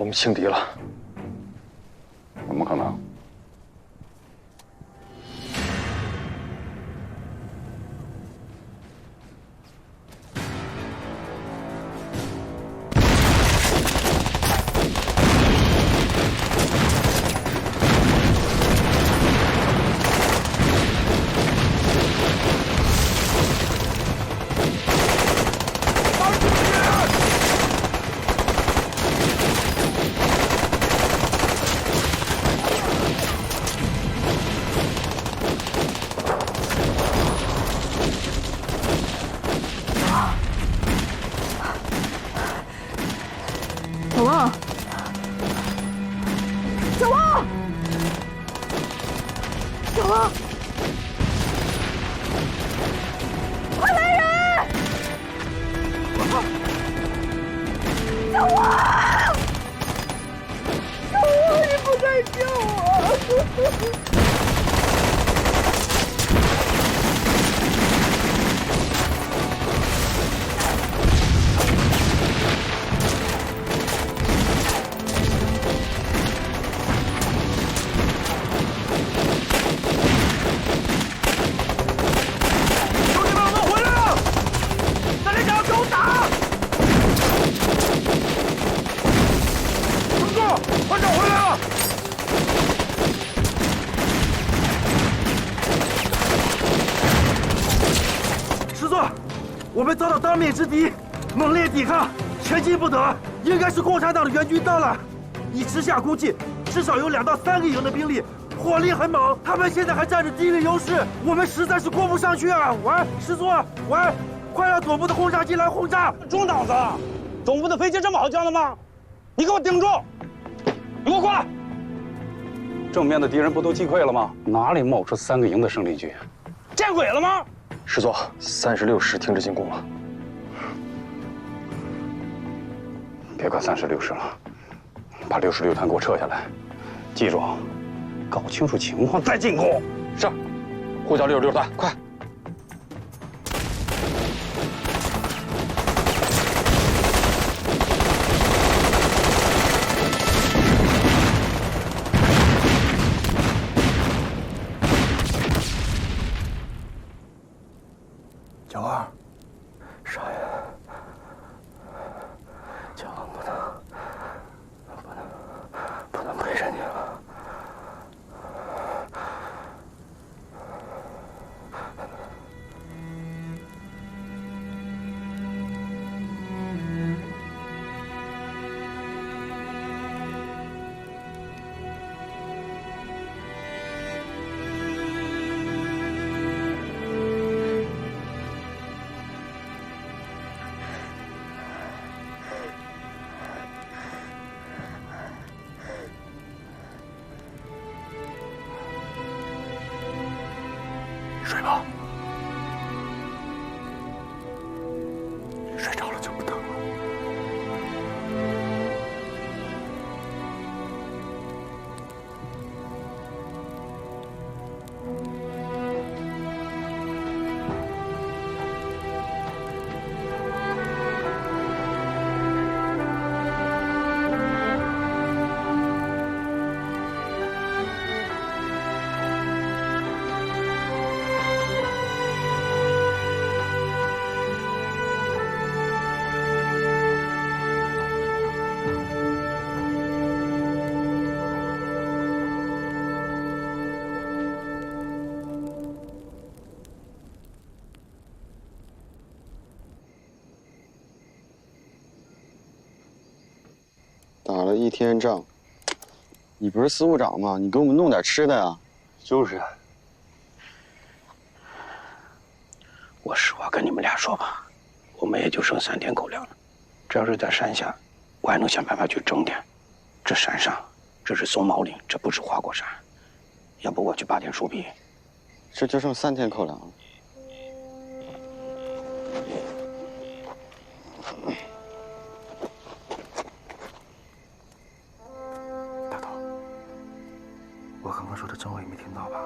我们轻敌了。怎么可能？小王，小王，小王，快来人！小王，小王，你不该救我！我们遭到当面之敌，猛烈抵抗，前进不得。应该是共产党的援军到了。以直辖估计，至少有2到3个营的兵力，火力很猛。他们现在还占着地理优势，我们实在是攻不上去啊！喂，师座，喂，快让总部的轰炸机来轰炸！中档子，总部的飞机这么好降的吗？你给我顶住！你给我过来！正面的敌人不都击溃了吗？哪里冒出3个营的生力军？见鬼了吗？师座，36师停止进攻了。别管36师了，把66团给我撤下来。记住，搞清楚情况再进攻。是，呼叫66团，快！小二，少爷，千万不能陪着你了。睡吧，睡着了就不疼了。打了1天仗，你不是司务长吗？你给我们弄点吃的呀。就是啊。我实话跟你们俩说吧，我们也就剩3天狗粮了。这要是在山下，我还能想办法去挣点。这山上，这是松毛岭，这不是花果山。要不我去拔点树皮。这就剩3天口粮了。大头，我刚刚说的政委没听到吧？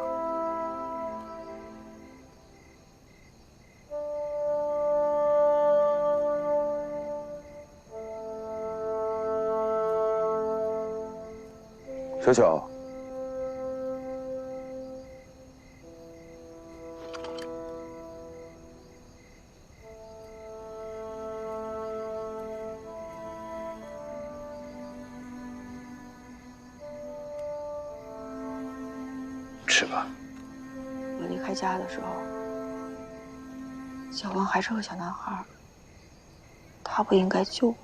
小巧，吃吧。我离开家的时候，小王还是个小男孩，他不应该救我。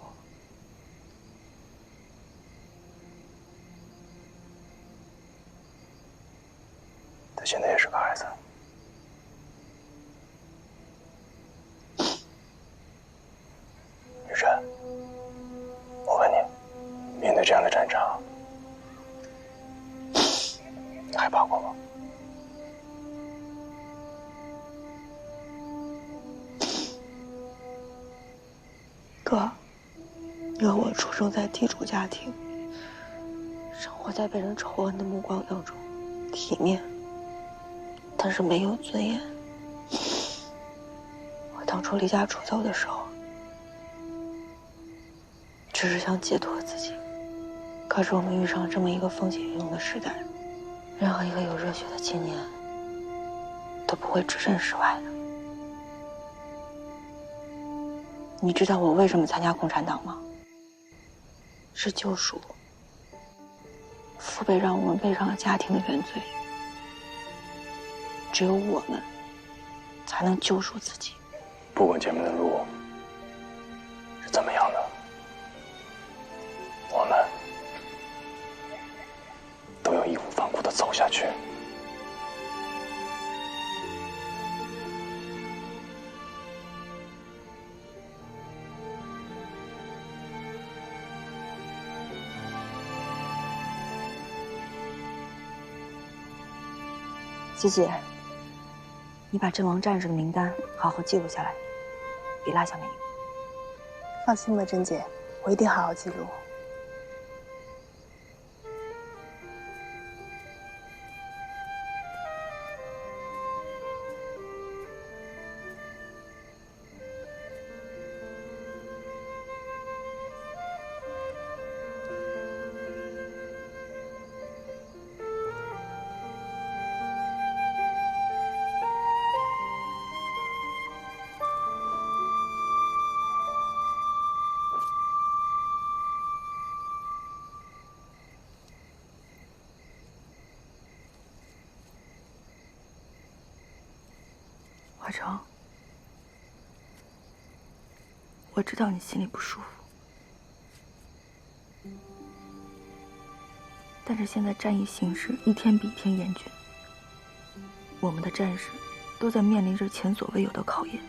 他现在也是个孩子。雨辰，我问你，面对这样的战场，你害怕过吗？哥，你和我出生在地主家庭，生活在被人仇恨的目光当中，体面，但是没有尊严。我当初离家出走的时候，只是想解脱自己。可是我们遇上这么一个风起云涌的时代，任何一个有热血的青年都不会置身事外的。你知道我为什么参加共产党吗？是救赎。父辈让我们背上了家庭的原罪，只有我们才能救赎自己。不管前面的路是怎么样的，我们都要义无反顾地走下去。琪琪，你把阵亡战士的名单好好记录下来，别落下没有。放心吧，珍姐，我一定好好记录。华成，我知道你心里不舒服，但是现在战役形势一天比一天严峻，我们的战士都在面临着前所未有的考验，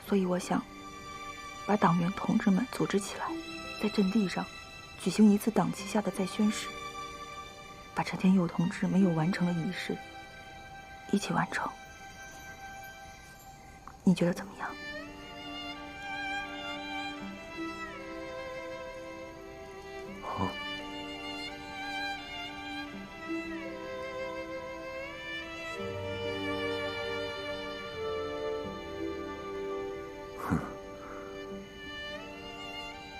所以我想把党员同志们组织起来，在阵地上举行一次党旗下的再宣誓，把陈天佑同志没有完成的仪式一起完成。你觉得怎么样？好。哼，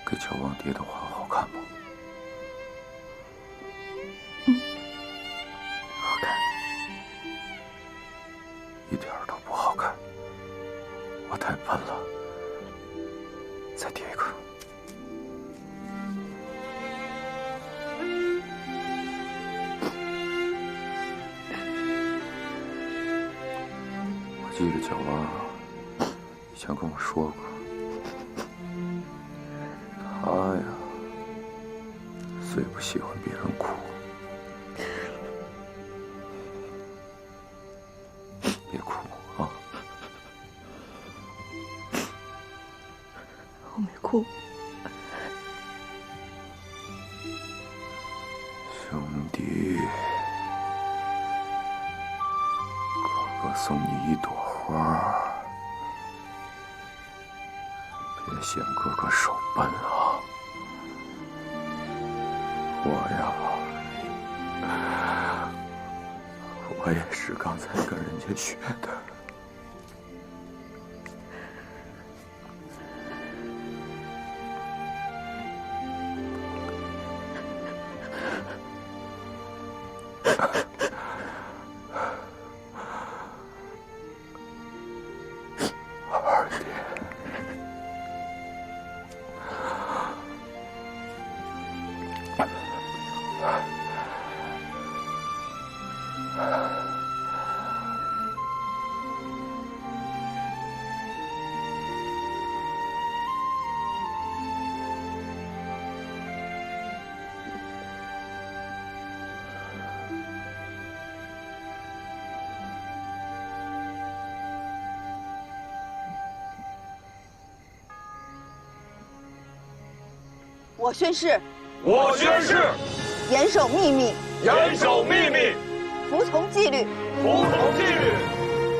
给乔王爹的画好看吗？好看。一点儿都不好看。我太笨了，再叠一个。我记得小王以前跟我说过，他呀，最不喜欢别人哭。别哭啊！我没哭。兄弟，哥哥送你一朵花，别嫌哥哥手笨啊！我也是刚才跟人家学的。二爹。我宣誓，我宣誓，严守秘密，严守秘密，服从纪律，服从纪律，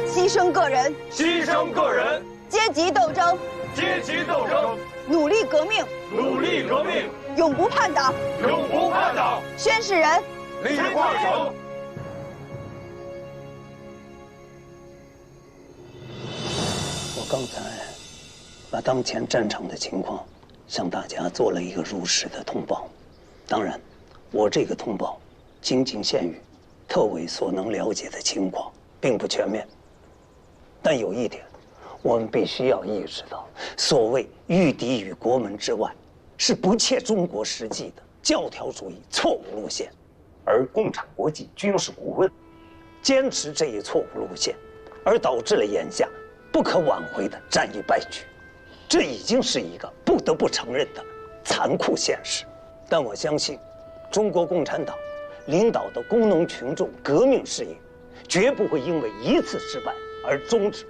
牺牲个人，牺牲个人，阶级斗争，阶级斗争，努力革命，努力革命，永不叛党，永不叛党。宣誓人李化成。我刚才把当前战场的情况向大家做了一个如实的通报。当然，我这个通报仅仅限于特委所能了解的情况，并不全面。但有一点，我们必须要意识到，所谓御敌于国门之外，是不切中国实际的教条主义错误路线，而共产国际军事顾问坚持这一错误路线，而导致了眼下不可挽回的战役败局。这已经是一个不得不承认的残酷现实。但我相信，中国共产党领导的工农群众革命事业，绝不会因为一次失败而终止。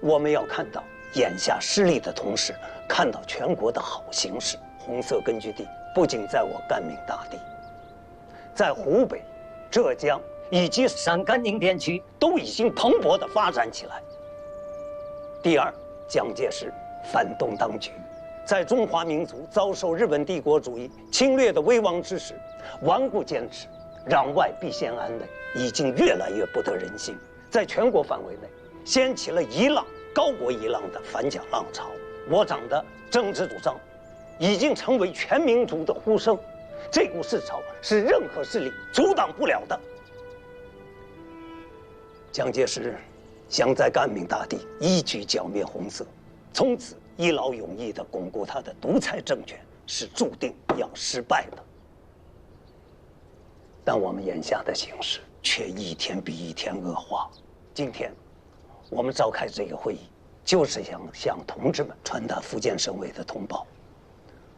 我们要看到眼下失利的同时，看到全国的好形势。红色根据地不仅在我赣闽大地，在湖北、浙江以及陕甘宁边区都已经蓬勃地发展起来。第二，蒋介石反动当局，在中华民族遭受日本帝国主义侵略的危亡之时，顽固坚持攘外必先安内，已经越来越不得人心。在全国范围内，掀起了一浪高过一浪的反蒋浪潮。我党的政治主张已经成为全民族的呼声，这股势潮是任何势力阻挡不了的。蒋介石想在赣闽大地一举剿灭红色，从此一劳永逸地巩固他的独裁政权，是注定要失败的。但我们眼下的形势却一天比一天恶化。今天，我们召开这个会议，就是想向同志们传达福建省委的通报。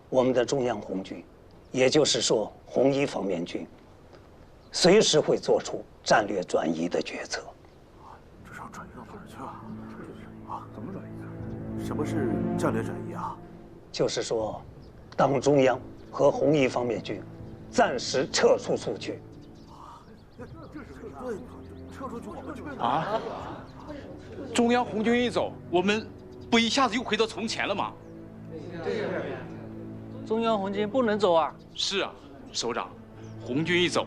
我们的中央红军，也就是说红一方面军，随时会做出战略转移的决策。这是要转移到哪儿去啊？啊，怎么转移啊？什么是战略转移啊？就是说，党中央和红一方面军暂时撤出苏区。撤出去我们就啊！中央红军一走，我们不一下子又回到从前了吗？中央红军不能走啊！是啊，首长，红军一走，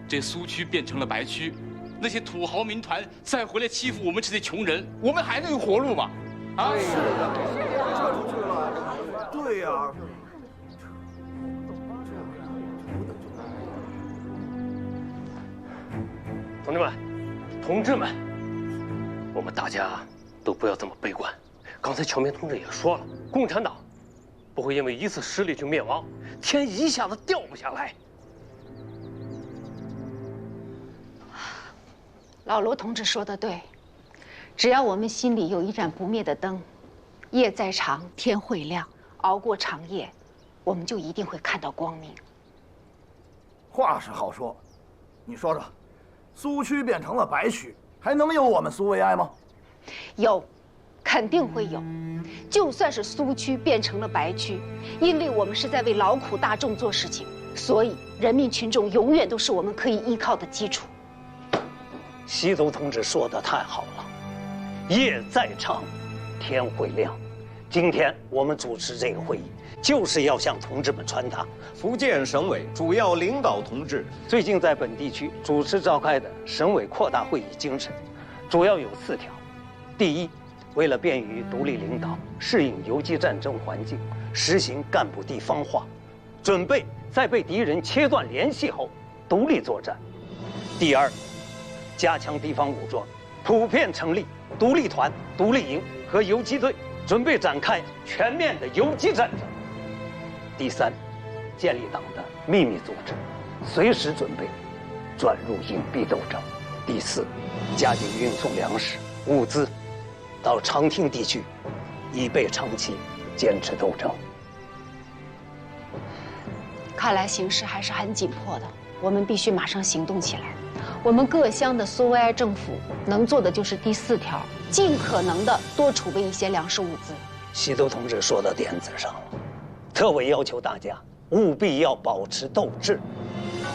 这苏区变成了白区，那些土豪民团再回来欺负我们这些穷人，我们还能有活路吗？啊！是的，撤出去了。对呀。同志们，同志们，我们大家都不要这么悲观。刚才乔明同志也说了，共产党不会因为一次失利就灭亡，天一下子掉不下来。老罗同志说的对，只要我们心里有一盏不灭的灯，夜再长，天会亮，熬过长夜，我们就一定会看到光明。话是好说，你说说，苏区变成了白区，还能有我们苏维埃吗？有，肯定会有。就算是苏区变成了白区，因为我们是在为劳苦大众做事情，所以人民群众永远都是我们可以依靠的基础。习总同志说的太好了，夜再长，天会亮。今天我们主持这个会议，就是要向同志们传达福建省委主要领导同志最近在本地区主持召开的省委扩大会议精神，主要有4条。第一，为了便于独立领导，适应游击战争环境，实行干部地方化，准备在被敌人切断联系后独立作战。第二，加强地方武装，普遍成立独立团、独立营和游击队，准备展开全面的游击战争。第三，建立党的秘密组织，随时准备转入隐蔽斗争。第四，加紧运送粮食、物资到长汀地区，以备长期坚持斗争。看来形势还是很紧迫的，我们必须马上行动起来。我们各乡的苏维埃政府能做的就是第4条，尽可能的多储备一些粮食物资。西都同志说到点子上了，特委要求大家务必要保持斗志，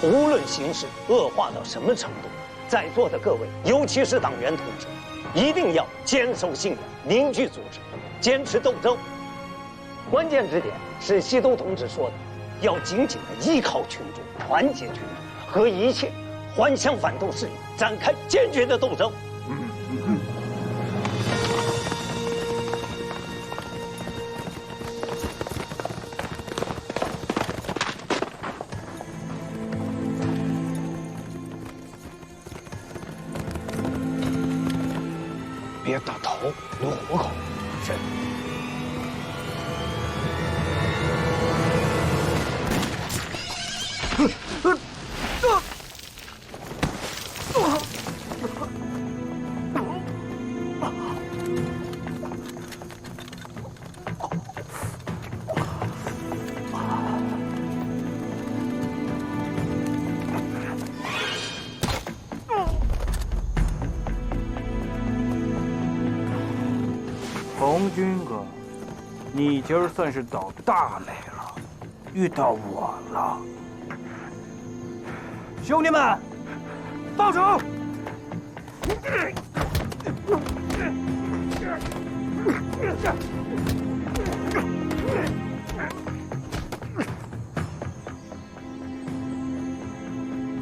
无论形势恶化到什么程度，在座的各位，尤其是党员同志，一定要坚守信仰，凝聚组织，坚持斗争。关键之点是西都同志说的，要紧紧地依靠群众，团结群众，和一切顽强反动势力展开坚决的斗争。别打头，留活口。是。红军哥，你今儿算是倒大霉了，遇到我了。兄弟们，报仇！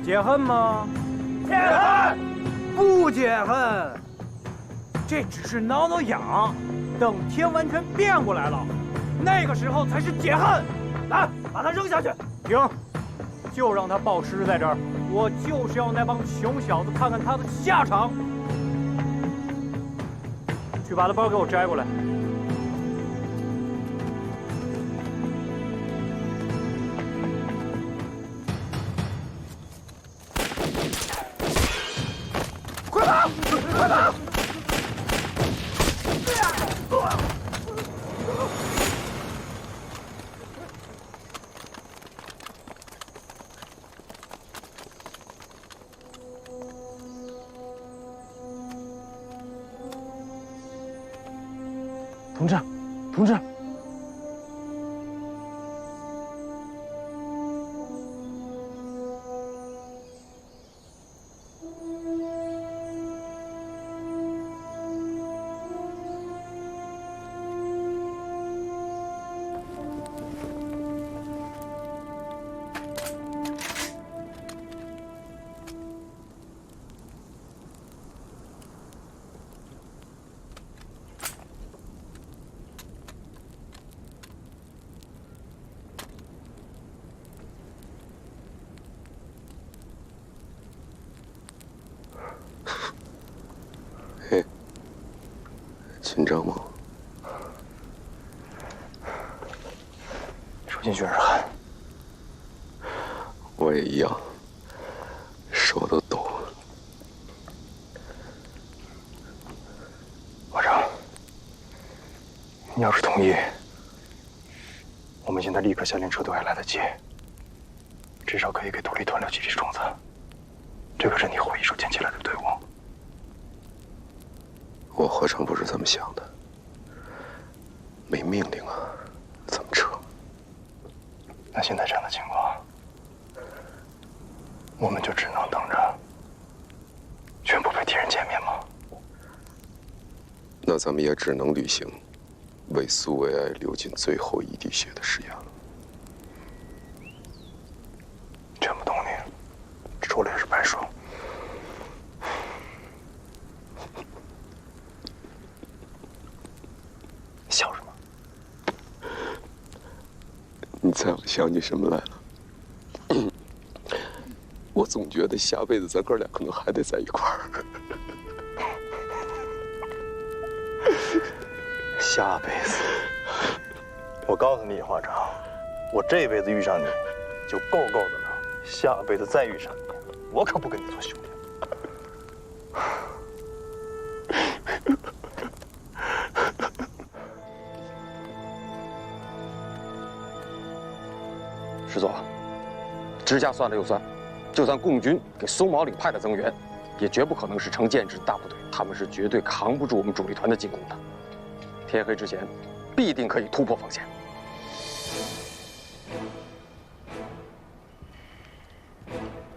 解恨吗？解恨！不解恨，这只是挠挠痒。等天完全变过来了，那个时候才是解恨。来，把他扔下去。行，就让他暴尸在这儿。我就是要那帮穷小子看看他的下场。去把他包给我摘过来。快跑！快跑！同志，同志，紧张吗？手心全是汗。我也一样，手都抖。我长，你要是同意，我们现在立刻下令撤退还来得及，至少可以给独立团留几粒种子。这可是你后一手建起来的队伍。我何尝不是这么想的？没命令啊，怎么撤？那现在这样的情况，我们就只能等着全部被敌人歼灭吗？那咱们也只能履行为苏维埃流尽最后一滴血的誓言了。全不懂你，说了也是白说。笑什么？你猜我想起什么来了？我我总觉得下辈子咱哥俩可能还得在一块儿。下辈子，我告诉你，华长，我这辈子遇上你，就够够的了。下辈子再遇上你，我可不跟你做兄弟。师座，支家算了又算，就算共军给松毛岭派的增援，也绝不可能是成建制的大部队，他们是绝对扛不住我们主力团的进攻的。天黑之前，必定可以突破防线。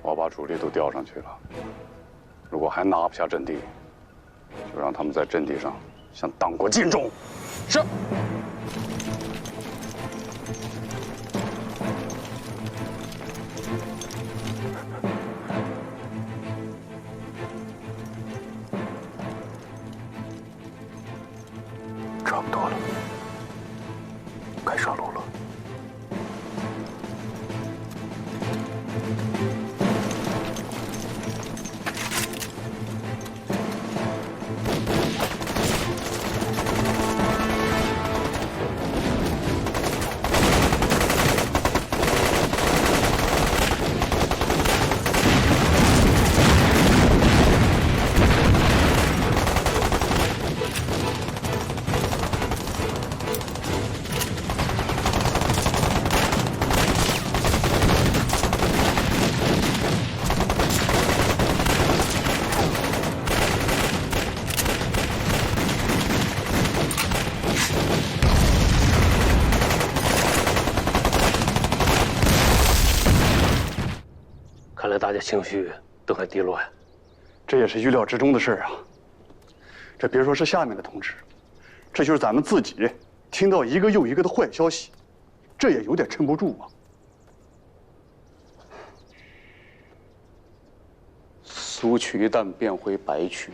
我把主力都调上去了，如果还拿不下阵地，就让他们在阵地上向党国尽忠。是。差不多了，该上路了。看来大家情绪都很低落呀。这也是预料之中的事啊。这别说是下面的同志，这就是咱们自己听到一个又一个的坏消息，这也有点撑不住啊。苏区一旦变回白区，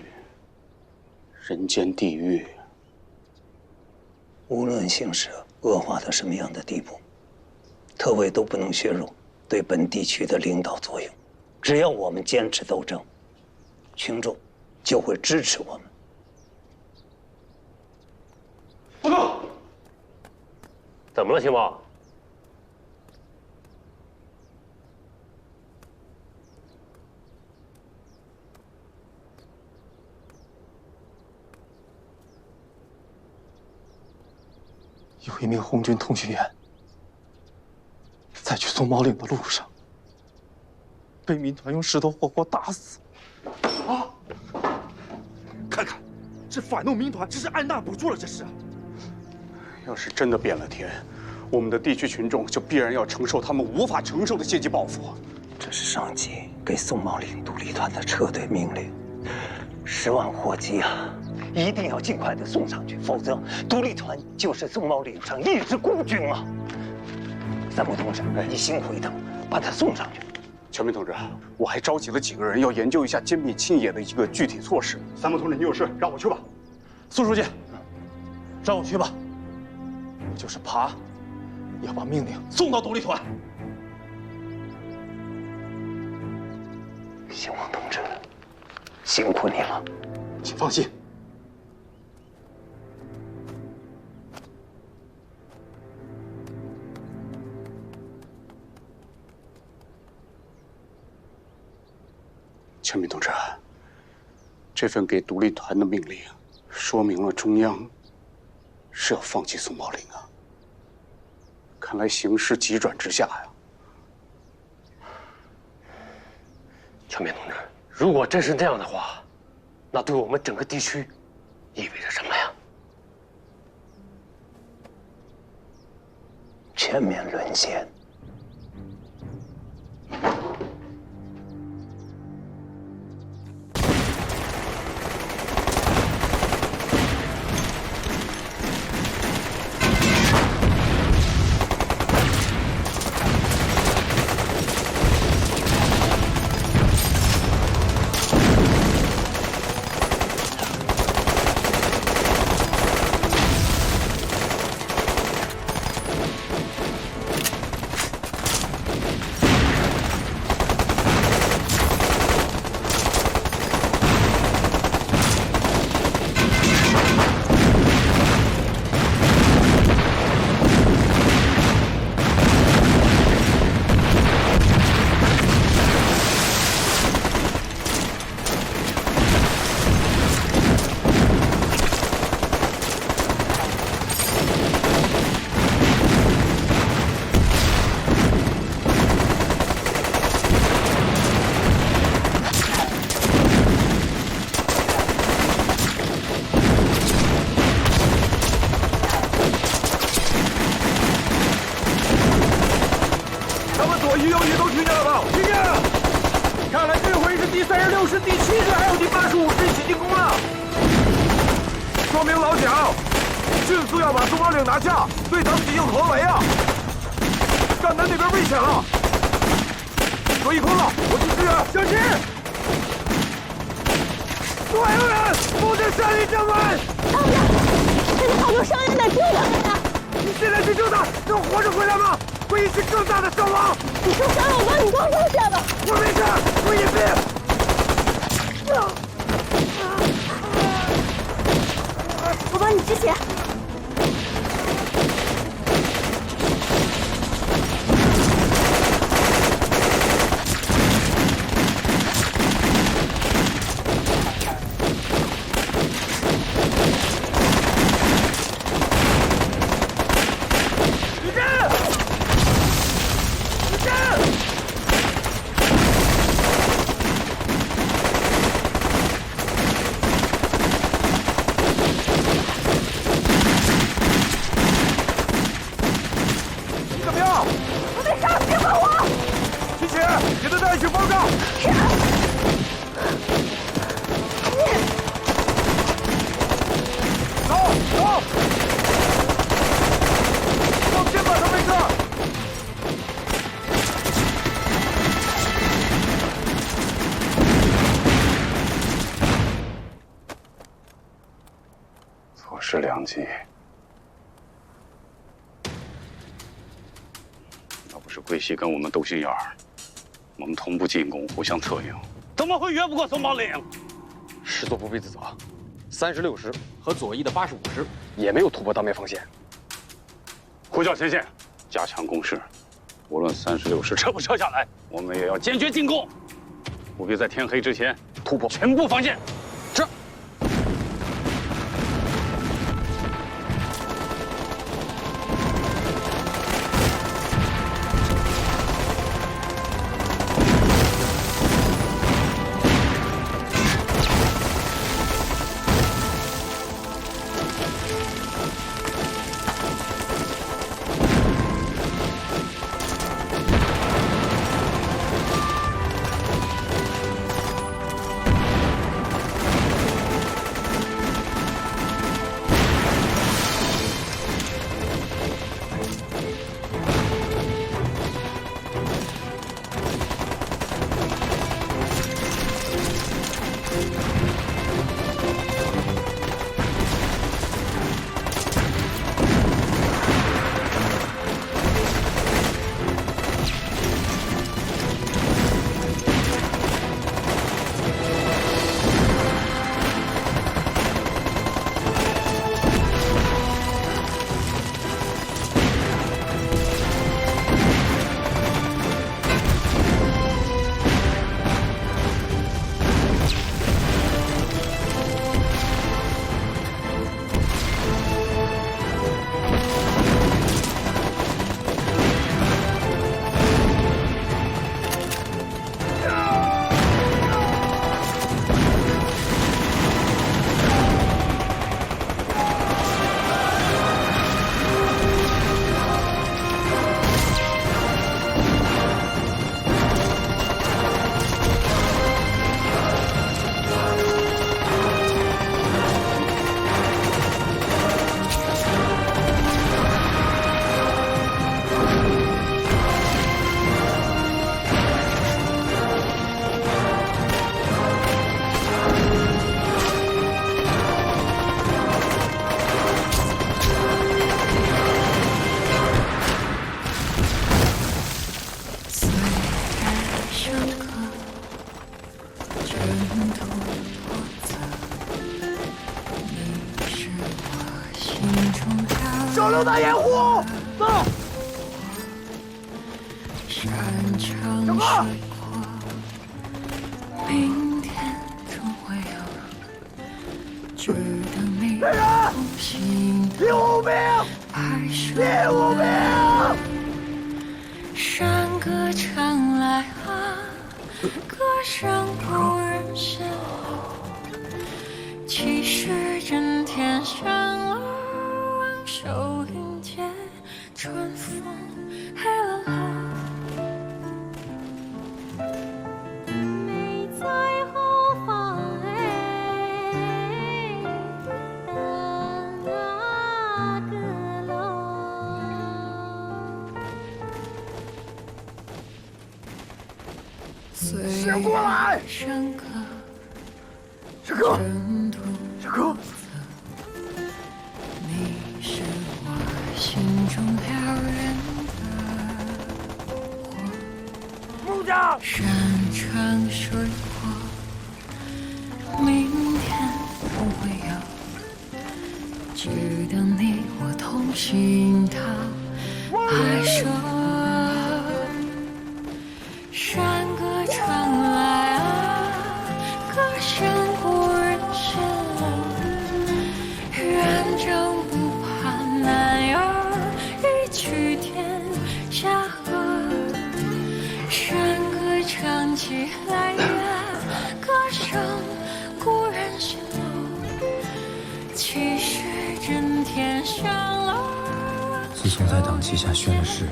人间地狱。无论形势恶化到什么样的地步，特委都不能削弱对本地区的领导作用。只要我们坚持斗争，群众就会支持我们。报告。怎么了，秦豹？有一名红军通讯员，在去松毛岭的路上，被民团用石头活活打死。啊！看看，这反动民团这是按捺不住了，这是。要是真的变了天，我们的地区群众就必然要承受他们无法承受的阶级报复。这是上级给松毛岭独立团的撤退命令，10万火急啊！一定要尽快的送上去，否则独立团就是松毛岭上一支孤军啊！参谋同志，你辛苦一趟，把他送上去。全民同志，我还召集了几个人要研究一下兼并青野的一个具体措施。参谋同志，你有事让我去吧。苏书记，让我去吧。我就是爬，也要把命令送到独立团。兴旺同志，辛苦你了。请放心。全民同志，这份给独立团的命令，说明了中央是要放弃松毛岭啊。看来形势急转直下呀。全民同志，如果真是这样的话，那对我们整个地区意味着什么呀？全面沦陷。咱们左翼右翼都听见了吧？听见。看来这回是第36师、第7师还有第85师一起进攻了，说明老蒋迅速要把松毛岭拿下，对咱们进行合围啊！赣南那边危险了，左翼空了，我去支援，小心！所有人都在山里站稳！大哥，这里好多伤员在救我们呀！你现在去救他，能活着回来吗？会引起更大的伤亡。你受伤了，我帮你装上下吧。我没事，我隐蔽。我帮你止血。错失良机。要不是桂系跟我们斗心眼儿，我们同步进攻，互相策应，怎么会越不过松毛岭？师座不必自责，36师和左翼的85师也没有突破当面防线。呼叫前线，加强攻势。无论36师撤不撤下来，我们也要坚决进攻，务必在天黑之前突破全部防线。是。手榴弹掩护，走！小哥，来人！第5名，第5名！山歌唱来啊，歌声不忍心。气势震天上了，昂首迎接春风，黑了啦。醒过来！小哥，小哥，你是我心中撩人的火，木匠，山长水阔，明天不会有，只等你我同心踏拍手。山歌传来啊，歌声故人心远征不怕难有，一曲天下河。山歌唱起来呀，歌声故人心气势震天响了。自从在党旗下宣了誓，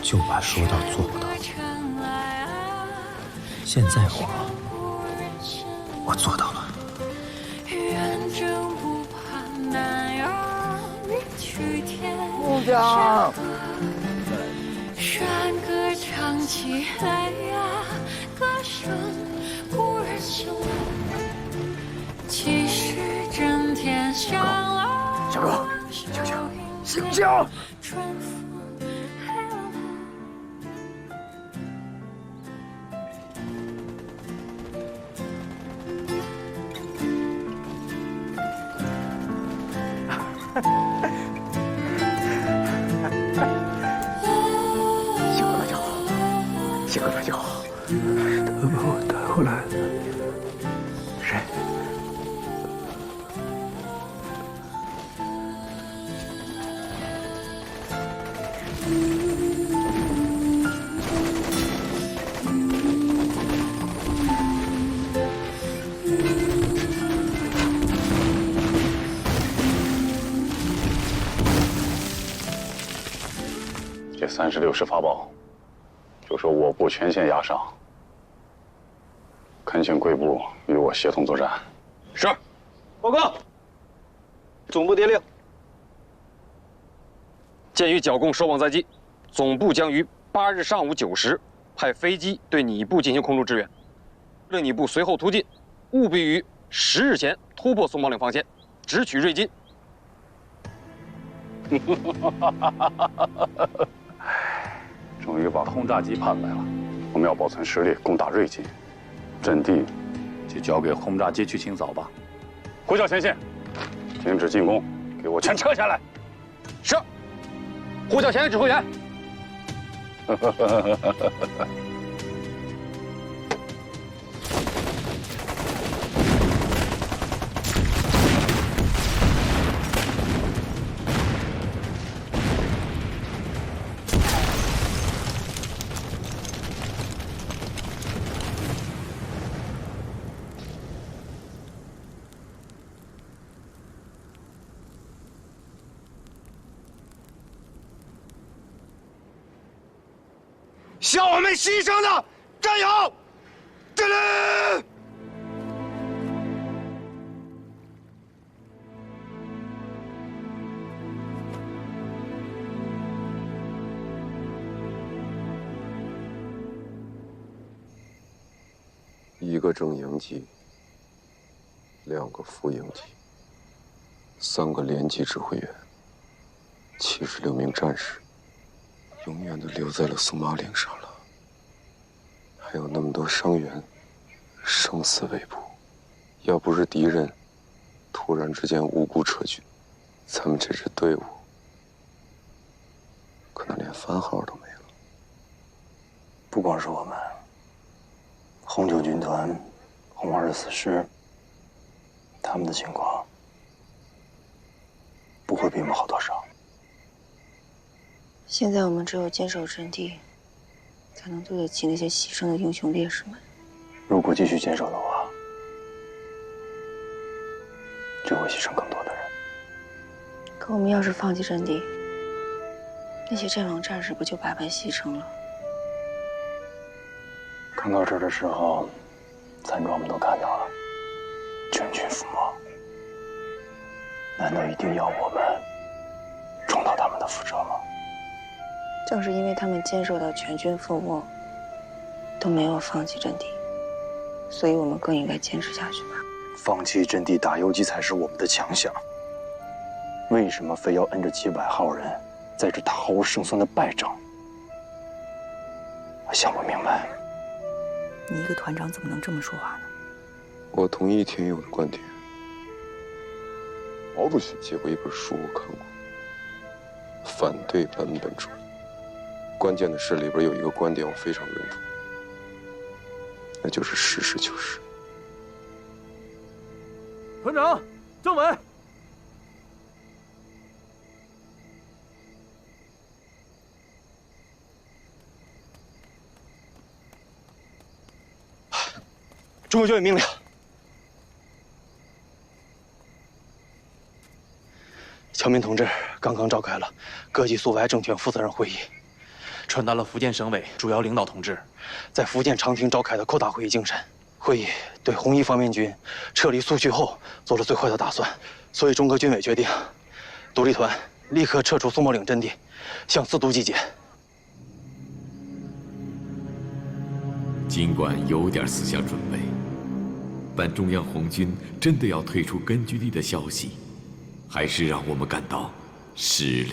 就怕说到做不到。现在我做到了。木匠，山歌唱起来呀，歌声故人心气势震天响了。小哥，醒醒，醒醒！醒过来就好，醒过来就好。他把我带回来的，谁？这36式法宝，就是我部全线压上，恳请贵部与我协同作战。是，报告。总部电令，鉴于剿共收网在即，总部将于8日上午9时派飞机对你部进行空中支援，令你部随后突进，务必于10日前突破松毛岭防线，直取瑞金。终于把轰炸机盼来了，我们要保存实力，攻打瑞金，阵地就交给轰炸机去清扫吧。呼叫前线，停止进攻，给我全撤下来。是。呼叫前线指挥员。向我们牺牲的战友敬礼！一个正营级，2个副营级，3个连级指挥员，76名战士，永远的留在了松马岭上了。还有那么多伤员，生死未卜。要不是敌人突然之间无故撤军，咱们这支队伍可能连番号都没了。不光是我们，红九军团、红24师，他们的情况不会比我们好多少。现在我们只有坚守阵地，才能对得起那些牺牲的英雄烈士们。如果继续坚守的话，就会牺牲更多的人。可我们要是放弃阵地，那些阵亡战士不就白白牺牲了？看到这儿的时候，残壮们都看到了，全军覆没。难道一定要我们重蹈他们的覆辙吗？正是因为他们坚守到全军覆没，都没有放弃阵地，所以我们更应该坚持下去吧。放弃阵地打游击才是我们的强项。为什么非要摁着几百号人在这打毫无胜算的败仗？我想不明白。你一个团长怎么能这么说话呢？我同意田友的观点。毛主席写过一本书，我看过，反对版本主义。关键的是里边有一个观点我非常认同，那就是实事求是。团长，政委。中国军委命令，侨民同志刚刚召开了各级苏维埃政权负责人会议，传达了福建省委主要领导同志在福建长汀召开的扩大会议精神。会议对红一方面军撤离苏区后做了最坏的打算，所以中国军委决定，独立团立刻撤出苏茂岭阵地，向四渡集结。尽管有点思想准备，但中央红军真的要退出根据地的消息，还是让我们感到始料